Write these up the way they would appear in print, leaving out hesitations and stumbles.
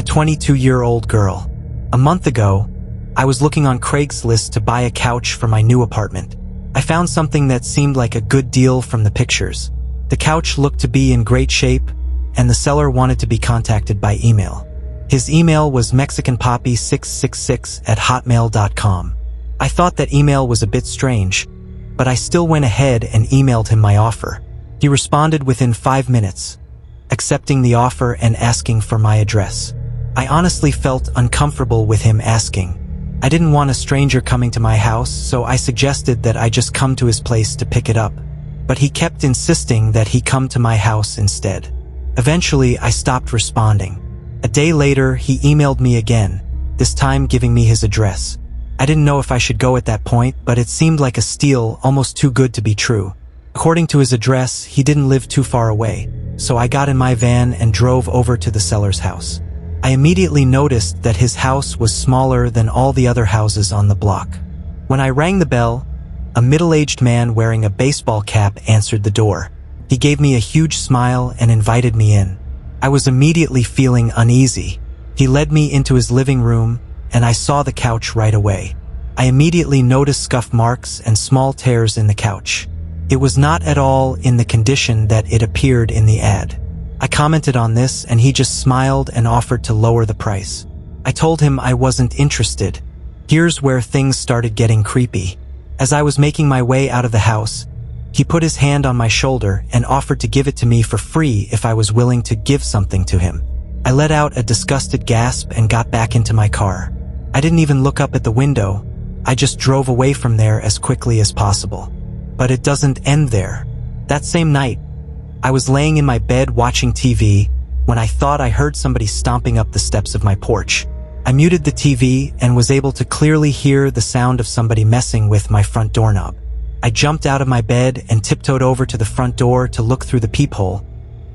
22-year-old girl. A month ago, I was looking on Craigslist to buy a couch for my new apartment. I found something that seemed like a good deal from the pictures. The couch looked to be in great shape, and the seller wanted to be contacted by email. His email was mexicanpoppy666@hotmail.com. I thought that email was a bit strange, but I still went ahead and emailed him my offer. He responded within 5 minutes, accepting the offer and asking for my address. I honestly felt uncomfortable with him asking. I didn't want a stranger coming to my house, so I suggested that I just come to his place to pick it up. But he kept insisting that he come to my house instead. Eventually, I stopped responding. A day later, he emailed me again, this time giving me his address. I didn't know if I should go at that point, but it seemed like a steal, almost too good to be true. According to his address, he didn't live too far away, so I got in my van and drove over to the seller's house. I immediately noticed that his house was smaller than all the other houses on the block. When I rang the bell, a middle-aged man wearing a baseball cap answered the door. He gave me a huge smile and invited me in. I was immediately feeling uneasy. He led me into his living room, and I saw the couch right away. I immediately noticed scuff marks and small tears in the couch. It was not at all in the condition that it appeared in the ad. I commented on this, and he just smiled and offered to lower the price. I told him I wasn't interested. Here's where things started getting creepy. As I was making my way out of the house, he put his hand on my shoulder and offered to give it to me for free if I was willing to give something to him. I let out a disgusted gasp and got back into my car. I didn't even look up at the window. I just drove away from there as quickly as possible. But it doesn't end there. That same night, I was laying in my bed watching TV when I thought I heard somebody stomping up the steps of my porch. I muted the TV and was able to clearly hear the sound of somebody messing with my front doorknob. I jumped out of my bed and tiptoed over to the front door to look through the peephole,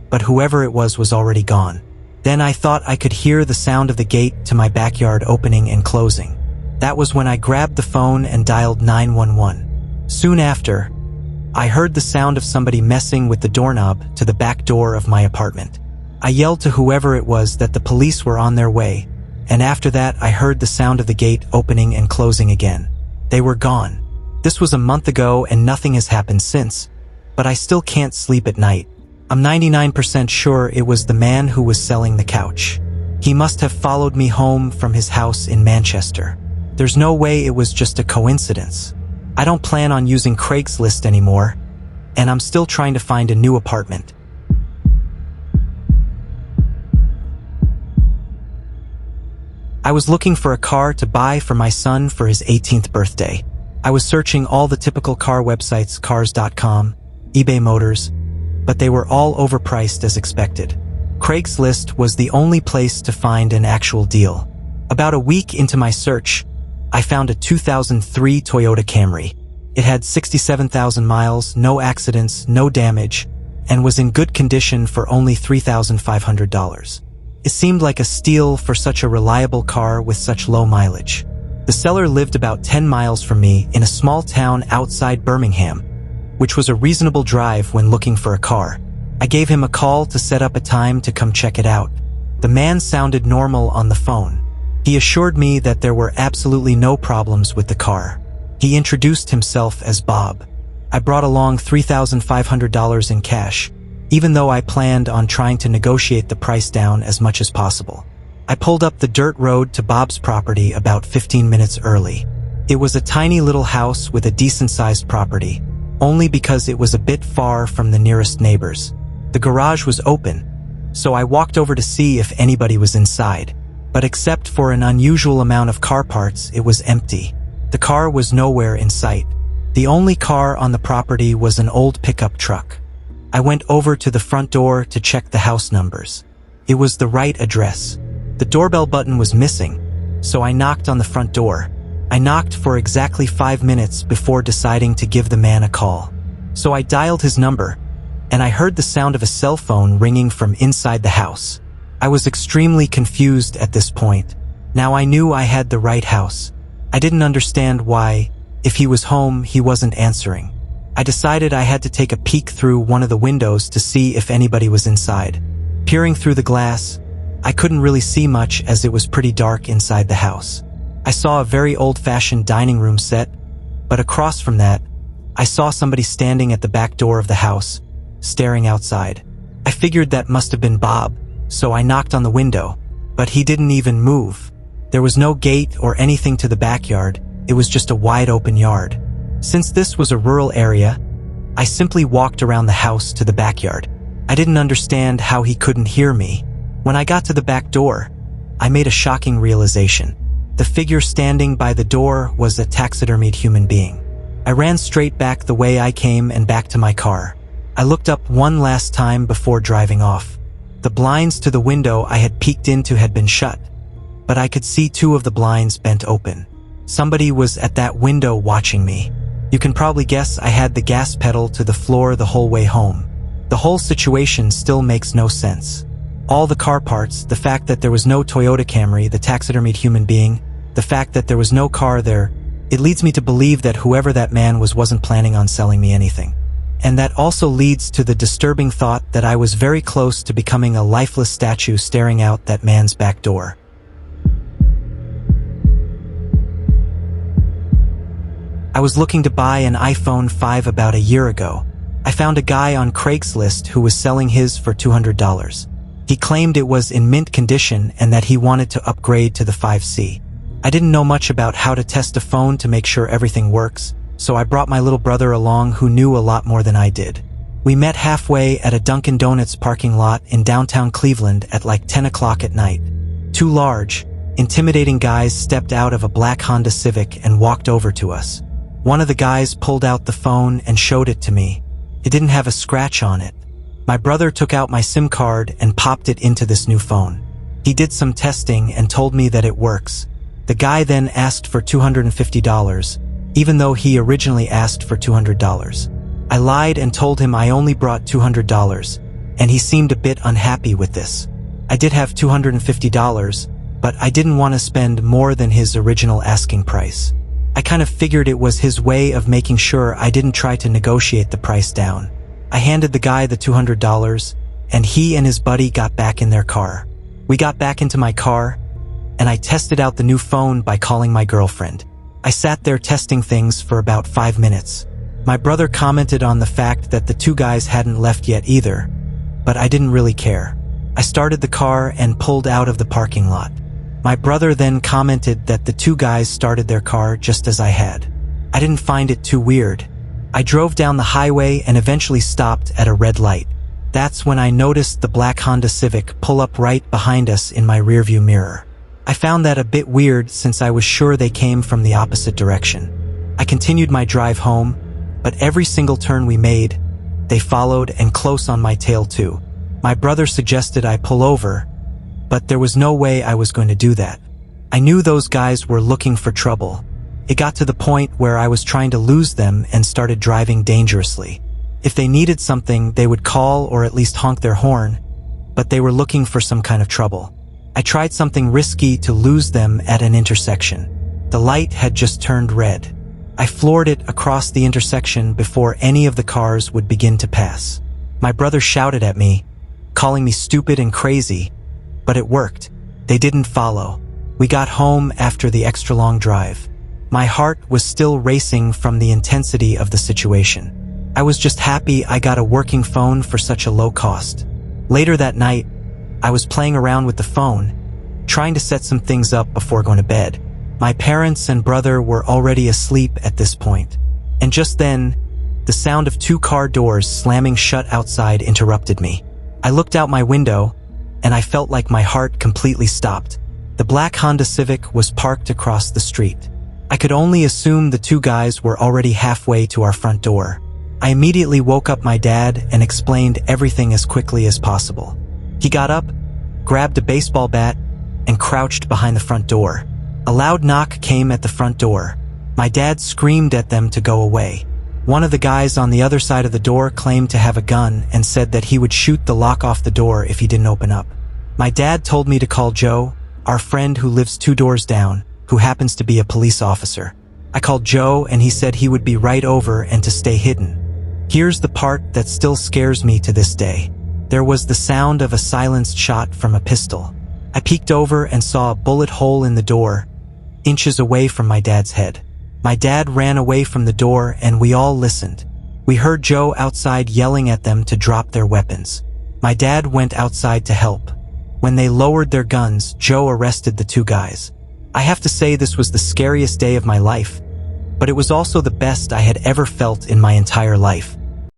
but whoever it was already gone. Then I thought I could hear the sound of the gate to my backyard opening and closing. That was when I grabbed the phone and dialed 911. Soon after, I heard the sound of somebody messing with the doorknob to the back door of my apartment. I yelled to whoever it was that the police were on their way, and after that I heard the sound of the gate opening and closing again. They were gone. This was a month ago and nothing has happened since, but I still can't sleep at night. I'm 99% sure it was the man who was selling the couch. He must have followed me home from his house in Manchester. There's no way it was just a coincidence. I don't plan on using Craigslist anymore, and I'm still trying to find a new apartment. I was looking for a car to buy for my son for his 18th birthday. I was searching all the typical car websites, cars.com, eBay Motors, but they were all overpriced as expected. Craigslist was the only place to find an actual deal. About a week into my search, I found a 2003 Toyota Camry. It had 67,000 miles, no accidents, no damage, and was in good condition for only $3,500. It seemed like a steal for such a reliable car with such low mileage. The seller lived about 10 miles from me in a small town outside Birmingham, which was a reasonable drive when looking for a car. I gave him a call to set up a time to come check it out. The man sounded normal on the phone. He assured me that there were absolutely no problems with the car. He introduced himself as Bob. I brought along $3,500 in cash, even though I planned on trying to negotiate the price down as much as possible. I pulled up the dirt road to Bob's property about 15 minutes early. It was a tiny little house with a decent-sized property, only because it was a bit far from the nearest neighbors. The garage was open, so I walked over to see if anybody was inside. But except for an unusual amount of car parts, it was empty. The car was nowhere in sight. The only car on the property was an old pickup truck. I went over to the front door to check the house numbers. It was the right address. The doorbell button was missing, so I knocked on the front door. I knocked for exactly 5 minutes before deciding to give the man a call. So I dialed his number, and I heard the sound of a cell phone ringing from inside the house. I was extremely confused at this point. Now I knew I had the right house. I didn't understand why, if he was home, he wasn't answering. I decided I had to take a peek through one of the windows to see if anybody was inside. Peering through the glass, I couldn't really see much as it was pretty dark inside the house. I saw a very old-fashioned dining room set, but across from that, I saw somebody standing at the back door of the house, staring outside. I figured that must have been Bob, so I knocked on the window, but he didn't even move. There was no gate or anything to the backyard, it was just a wide open yard. Since this was a rural area, I simply walked around the house to the backyard. I didn't understand how he couldn't hear me. When I got to the back door, I made a shocking realization. The figure standing by the door was a taxidermied human being. I ran straight back the way I came and back to my car. I looked up one last time before driving off. The blinds to the window I had peeked into had been shut, but I could see two of the blinds bent open. Somebody was at that window watching me. You can probably guess I had the gas pedal to the floor the whole way home. The whole situation still makes no sense. All the car parts, the fact that there was no Toyota Camry, the taxidermied human being, the fact that there was no car there, it leads me to believe that whoever that man was wasn't planning on selling me anything. And that also leads to the disturbing thought that I was very close to becoming a lifeless statue staring out that man's back door. I was looking to buy an iPhone 5 about a year ago. I found a guy on Craigslist who was selling his for $200. He claimed it was in mint condition and that he wanted to upgrade to the 5C. I didn't know much about how to test a phone to make sure everything works, so I brought my little brother along who knew a lot more than I did. We met halfway at a Dunkin' Donuts parking lot in downtown Cleveland at like 10 o'clock at night. Two large, intimidating guys stepped out of a black Honda Civic and walked over to us. One of the guys pulled out the phone and showed it to me. It didn't have a scratch on it. My brother took out my SIM card and popped it into this new phone. He did some testing and told me that it works. The guy then asked for $250, even though he originally asked for $200. I lied and told him I only brought $200, and he seemed a bit unhappy with this. I did have $250, but I didn't want to spend more than his original asking price. I kind of figured it was his way of making sure I didn't try to negotiate the price down. I handed the guy the $200, and he and his buddy got back in their car. We got back into my car, and I tested out the new phone by calling my girlfriend. I sat there testing things for about 5 minutes. My brother commented on the fact that the two guys hadn't left yet either, but I didn't really care. I started the car and pulled out of the parking lot. My brother then commented that the two guys started their car just as I had. I didn't find it too weird. I drove down the highway and eventually stopped at a red light. That's when I noticed the black Honda Civic pull up right behind us in my rearview mirror. I found that a bit weird since I was sure they came from the opposite direction. I continued my drive home, but every single turn we made, they followed and close on my tail too. My brother suggested I pull over, but there was no way I was going to do that. I knew those guys were looking for trouble. It got to the point where I was trying to lose them and started driving dangerously. If they needed something, they would call or at least honk their horn, but they were looking for some kind of trouble. I tried something risky to lose them at an intersection. The light had just turned red. I floored it across the intersection before any of the cars would begin to pass. My brother shouted at me, calling me stupid and crazy, but it worked. They didn't follow. We got home after the extra long drive. My heart was still racing from the intensity of the situation. I was just happy I got a working phone for such a low cost. Later that night, I was playing around with the phone, trying to set some things up before going to bed. My parents and brother were already asleep at this point. And just then, the sound of two car doors slamming shut outside interrupted me. I looked out my window, and I felt like my heart completely stopped. The black Honda Civic was parked across the street. I could only assume the two guys were already halfway to our front door. I immediately woke up my dad and explained everything as quickly as possible. He got up, grabbed a baseball bat, and crouched behind the front door. A loud knock came at the front door. My dad screamed at them to go away. One of the guys on the other side of the door claimed to have a gun and said that he would shoot the lock off the door if he didn't open up. My dad told me to call Joe, our friend who lives 2 doors down, who happens to be a police officer. I called Joe and he said he would be right over and to stay hidden. Here's the part that still scares me to this day. There was the sound of a silenced shot from a pistol. I peeked over and saw a bullet hole in the door, inches away from my dad's head. My dad ran away from the door and we all listened. We heard Joe outside yelling at them to drop their weapons. My dad went outside to help. When they lowered their guns, Joe arrested the two guys. I have to say this was the scariest day of my life, but it was also the best I had ever felt in my entire life.